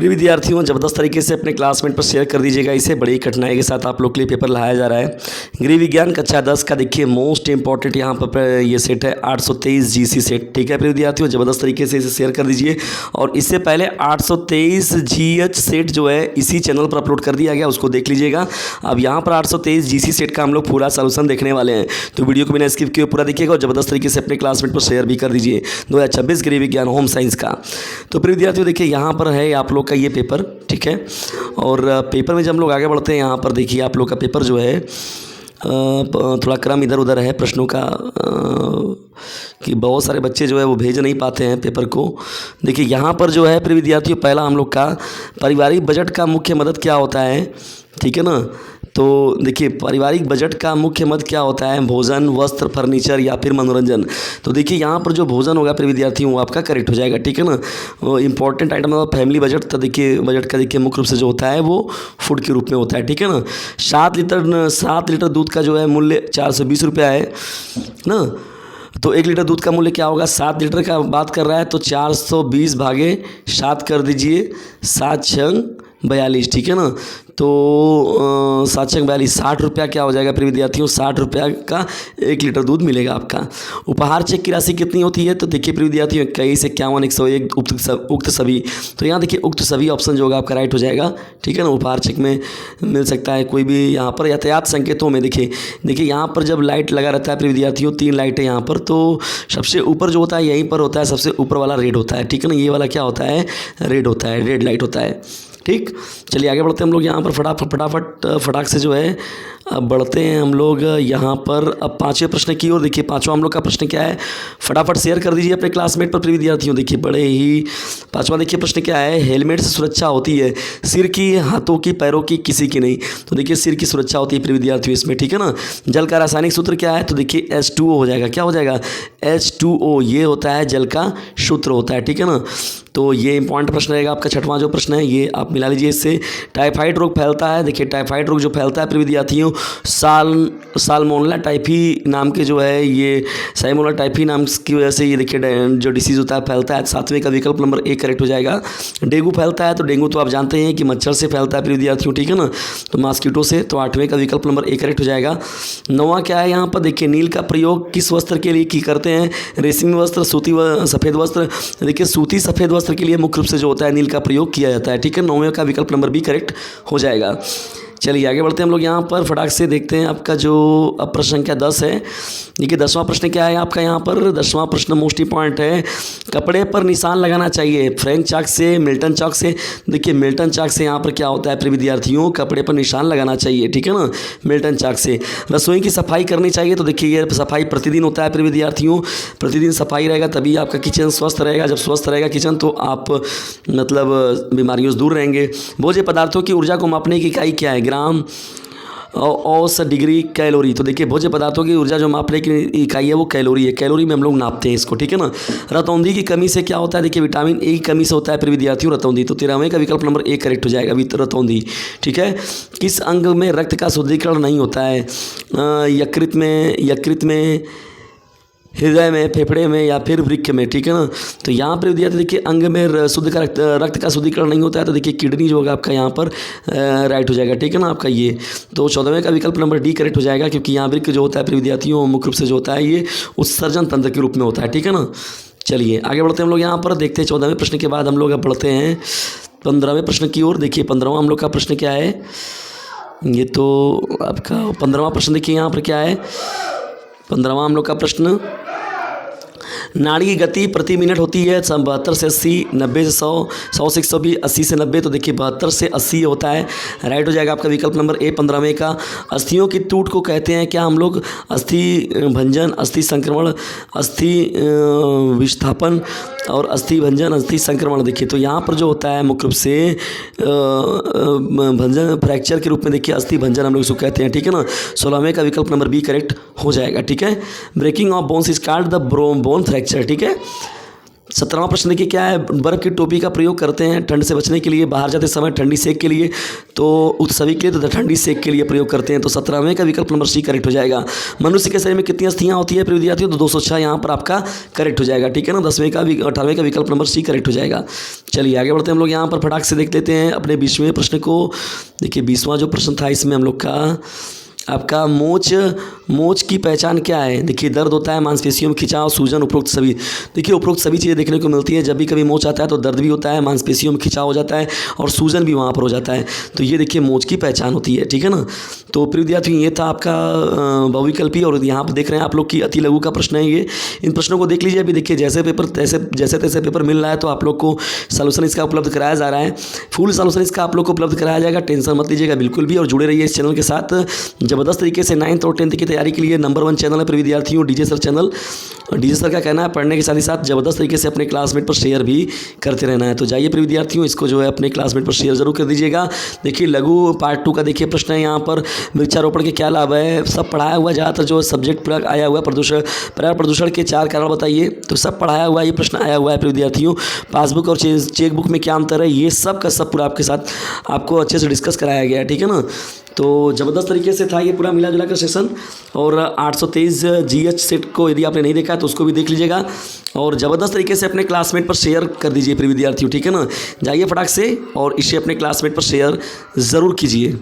प्रिय विद्यार्थियों, ज़बरदस्त तरीके से अपने क्लासमेट पर शेयर कर दीजिएगा इसे। बड़ी कठिनाई के साथ आप लोग के लिए पेपर लाया जा रहा है। गृह विज्ञान कक्षा 10 का देखिए मोस्ट इंपॉर्टेंट यहाँ पर ये सेट है 823 जीसी सेट। ठीक है प्रिय विद्यार्थियों, ज़बरदस्त तरीके से इसे शेयर कर दीजिए। और इससे पहले 823 जीएच सेट जो है इसी चैनल पर अपलोड कर दिया गया, उसको देख लीजिएगा। अब यहाँ पर 823 जीसी सेट का हम लोग पूरा सोल्यूशन देखने वाले हैं, तो वीडियो को बिना स्किप किए पूरा देखिएगा और ज़बरदस्त तरीके से अपने क्लासमेट पर शेयर भी कर दीजिए। 2026 गृह विज्ञान होम साइंस का। तो प्रिय विद्यार्थियों देखिए यहाँ पर है आप लोग का ये पेपर, ठीक है। और पेपर में जब हम लोग आगे बढ़ते हैं, यहाँ पर देखिए आप लोग का पेपर जो है थोड़ा क्रम इधर उधर है प्रश्नों का, कि बहुत सारे बच्चे जो है वो भेज नहीं पाते हैं पेपर को। देखिए यहाँ पर जो है प्रिय विद्यार्थियों, पहला हम लोग का पारिवारिक बजट का मुख्य मदद क्या होता है, ठीक है ना। तो देखिए पारिवारिक बजट का मुख्य मद क्या होता है, भोजन, वस्त्र, फर्नीचर या फिर मनोरंजन। तो देखिए यहाँ पर जो भोजन होगा प्रिय विद्यार्थियों वो आपका करेक्ट हो जाएगा, ठीक है ना। इंपॉर्टेंट आइटम है फैमिली बजट। तो देखिए बजट का देखिए मुख्य रूप से जो होता है वो फूड के रूप में होता है, ठीक है ना। 7 लीटर दूध का जो है मूल्य 420 रुपया है ना। तो 1 लीटर दूध का मूल्य क्या होगा, 7 लीटर का बात कर रहा है तो 420 भागे 7 कर दीजिए, 7 छंग 42, ठीक है ना। तो 7 छंग 42, 60 रुपया क्या हो जाएगा प्रिय विद्यार्थियों, 60 रुपया का 1 लीटर दूध मिलेगा आपका। उपहार चेक की राशि कितनी होती है, तो देखिए प्रिय विद्यार्थियों 21, 51, 101 उक्त सभी। तो यहाँ देखिए उक्त सभी ऑप्शन जो होगा आपका राइट हो जाएगा, ठीक है ना। उपहार चेक में मिल सकता है कोई भी। यहाँ पर यातायात संकेतों में देखिए यहाँ पर जब लाइट लगा रहता है प्रिय विद्यार्थियों, 3 लाइटें यहाँ पर, तो सबसे ऊपर जो होता है यहीं पर होता है, सबसे ऊपर वाला रेड होता है, ठीक है ना। ये वाला क्या होता है, रेड होता है, रेड लाइट होता है, ठीक। चलिए आगे बढ़ते हैं हम लोग यहाँ पर फटाक से जो है अब बढ़ते हैं हम लोग यहाँ पर अब 5वें प्रश्न की ओर। देखिए 5वां हम लोग का प्रश्न क्या है, फटाफट शेयर कर दीजिए अपने क्लासमेट पर प्रिय विद्यार्थियों। देखिए बड़े ही 5वां देखिए प्रश्न क्या है, हेलमेट से सुरक्षा होती है सिर की, हाथों की, पैरों की, किसी की नहीं। तो देखिए सिर की सुरक्षा होती है प्रिय विद्यार्थियों इसमें, ठीक है ना। जल का रासायनिक सूत्र क्या है, तो देखिए H2O हो जाएगा। क्या हो जाएगा, H2O, ये होता है जल का सूत्र होता है, ठीक है ना। तो ये इंपॉर्टेंट प्रश्न रहेगा आपका 6वां जो प्रश्न है, ये आप मिला लीजिए इससे। टाइफाइड रोग फैलता है, देखिए टाइफाइड रोग जो फैलता है प्रिय विद्यार्थियों साल्मोनेला टाइफी नाम के जो है, ये साल्मोनेला टाइफी नाम की वजह से ये देखिए जो डिसीज़ होता है फैलता है। 7वें का विकल्प नंबर 1 करेक्ट हो जाएगा। डेंगू फैलता है, तो डेंगू तो आप जानते हैं कि मच्छर से फैलता है प्रिय विद्यार्थियों, ठीक है ना, तो मॉस्किटो से। तो 8वें का विकल्प नंबर 1 करेक्ट हो जाएगा। 9वां क्या है यहाँ पर, देखिए नील का प्रयोग किस वस्त्र के लिए की करते हैं, रेशमी वस्त्र, सूती सफ़ेद वस्त्र। देखिए सूती सफ़ेद वस्त्र के लिए मुख्य रूप से जो होता है नील का प्रयोग किया जाता है, ठीक है। 9वें का विकल्प नंबर बी करेक्ट हो जाएगा। चलिए आगे बढ़ते हैं हम लोग यहाँ पर फटाक से देखते हैं आपका जो अब प्रश्न संख्या 10 है। देखिए 10वां प्रश्न क्या है आपका यहाँ पर, 10वां प्रश्न मोस्ट इंपॉर्टेंट है। कपड़े पर निशान लगाना चाहिए, फ्रेंच चाक से, मिल्टन चाक से। देखिए मिल्टन चाक से यहाँ पर क्या होता है प्रिय विद्यार्थियों, कपड़े पर निशान लगाना चाहिए, ठीक है ना, मिल्टन चाक से। रसोई की सफाई करनी चाहिए, तो देखिए ये सफाई प्रतिदिन होता है प्रिय विद्यार्थियों, प्रतिदिन सफाई रहेगा तभी आपका किचन स्वस्थ रहेगा। जब स्वस्थ रहेगा किचन तो आप मतलब बीमारियों से दूर रहेंगे। भोज्य पदार्थों की ऊर्जा को मापने की इकाई क्या है, ग्राम औसत डिग्री कैलोरी। तो देखिए भोज्य पदार्थों की ऊर्जा जो मापने की इकाई है वो कैलोरी है, कैलोरी में हम लोग नापते हैं इसको, ठीक है ना। रतौंधी की कमी से क्या होता है, देखिए विटामिन ए की कमी से होता है प्रिय विद्यार्थियों रतौंधी। तो 13वें का विकल्प नंबर 1 करेक्ट हो जाएगा, रतौंधी, ठीक है। किस अंग में रक्त का शुद्धिकरण नहीं होता है, यकृत में, हृदय में, फेफड़े में या फिर वृक्क में, ठीक है ना। तो यहाँ पर विद्यार्थी देखिए अंग में रक्त का शुद्धिकरण नहीं होता है, तो देखिए किडनी जो होगा आपका यहाँ पर राइट हो जाएगा, ठीक है ना आपका ये। तो 14वें का विकल्प नंबर डी करेक्ट हो जाएगा, क्योंकि यहाँ वृक्क जो होता है विद्यार्थियों मुख्य रूप से जो होता है ये उत्सर्जन तंत्र के रूप में होता है, ठीक है ना। चलिए आगे बढ़ते हैं हम लोग यहाँ पर, देखते हैं 14वें प्रश्न के बाद हम लोग अब बढ़ते हैं 15वें प्रश्न की ओर। देखिए 15वां हम लोग का प्रश्न क्या है, ये तो आपका 15वां प्रश्न देखिए यहाँ पर क्या है, 15वां हम लोग का प्रश्न, नाड़ी की गति प्रति मिनट होती है 72 से 80, 90 से 100, 100 से 120, 80 से 90। तो देखिए 72 से 80 होता है, राइट हो जाएगा आपका विकल्प नंबर ए 15वें का। अस्थियों की टूट को कहते हैं क्या हम लोग, अस्थि भंजन, अस्थि संक्रमण, अस्थि विस्थापन और अस्थि भंजन, अस्थि संक्रमण। देखिए तो यहाँ पर जो होता है मुख्य रूप से भंजन फ्रैक्चर के रूप में देखिए अस्थि भंजन हम लोग इसको कहते हैं, ठीक है ना। 16वें का विकल्प नंबर बी करेक्ट हो जाएगा, ठीक है। Breaking of bones is called the bone fracture, ठीक है। 17वां प्रश्न देखिए क्या है, बर्फ़ की टोपी का प्रयोग करते हैं ठंड से बचने के लिए, बाहर जाते समय ठंडी सेक के लिए, तो उस सभी के लिए तो ठंडी सेक के लिए प्रयोग करते हैं। तो 17वें का विकल्प नंबर सी करेक्ट हो जाएगा। मनुष्य के शरीर में कितनी अस्थियाँ होती है प्रिय विद्यार्थियों, तो 206 यहाँ पर आपका करेक्ट हो जाएगा। ठीक है ना, 18वें का विकल्प नंबर सी करेक्ट हो जाएगा। चलिए आगे बढ़ते हैं हम लोग यहाँ पर फटाक से देख लेते हैं अपने 20वें प्रश्न को। देखिए 20वां जो प्रश्न था इसमें हम लोग का आपका मोच की पहचान क्या है। देखिए दर्द होता है, मांसपेशियों में खिंचाव, सूजन, उपरोक्त सभी। देखिए उपरोक्त सभी चीज़ें देखने को मिलती है। जब भी कभी मोच आता है तो दर्द भी होता है, मांसपेशियों में खिंचाव हो जाता है और सूजन भी वहाँ पर हो जाता है। तो ये देखिए मोच की पहचान होती है। ठीक है ना, तो प्रिय विद्यार्थियों ये था आपका बहुविकल्पी, और यहाँ पर देख रहे हैं आप लोग की अति लघु का प्रश्न है ये। इन प्रश्नों को देख लीजिए। अभी देखिए जैसे तैसे पेपर मिल रहा है तो आप लोग को सॉल्यूशन इसका उपलब्ध कराया जा रहा है। फुल सॉल्यूशन इसका आप लोग को उपलब्ध कराया जाएगा, टेंशन मत लीजिएगा बिल्कुल भी, और जुड़े रहिए इस चैनल के साथ। ज़बरदस्त तरीके से 9th और 10th की तैयारी के लिए नंबर 1 चैनल है प्रिय विद्यार्थियों, DJ sir channel. DJ sir का कहना है पढ़ने के साथ ही साथ ज़बरदस्त तरीके से अपने क्लासमेट पर शेयर भी करते रहना है। तो जाइए प्रिय विद्यार्थियों, इसको जो है अपने क्लासमेट पर शेयर जरूर कर दीजिएगा। देखिए लघु पार्ट 2 का देखिए प्रश्न है यहाँ पर, वृक्षारोपण के क्या लाभ है। सब पढ़ाया हुआ, ज़्यादातर जो सब्जेक्ट पूरा आया हुआ है, पर्यावरण प्रदूषण के 4 कारण बताइए, तो सब पढ़ाया हुआ ये प्रश्न आया हुआ है प्रिय विद्यार्थियों। पासबुक और चेक बुक में क्या अंतर है, ये सब का सब पूरा आपके साथ आपको अच्छे से डिस्कस कराया गया है। ठीक है ना, तो ज़बरदस्त तरीके से था ये पूरा मिला जुला कर सेशन। और 823 GH सेट को यदि आपने नहीं देखा है तो उसको भी देख लीजिएगा, और ज़बरदस्त तरीके से अपने क्लासमेट पर शेयर कर दीजिए प्रिय विद्यार्थियों। ठीक है ना, जाइए फटाक से और इसे अपने क्लासमेट पर शेयर ज़रूर कीजिए।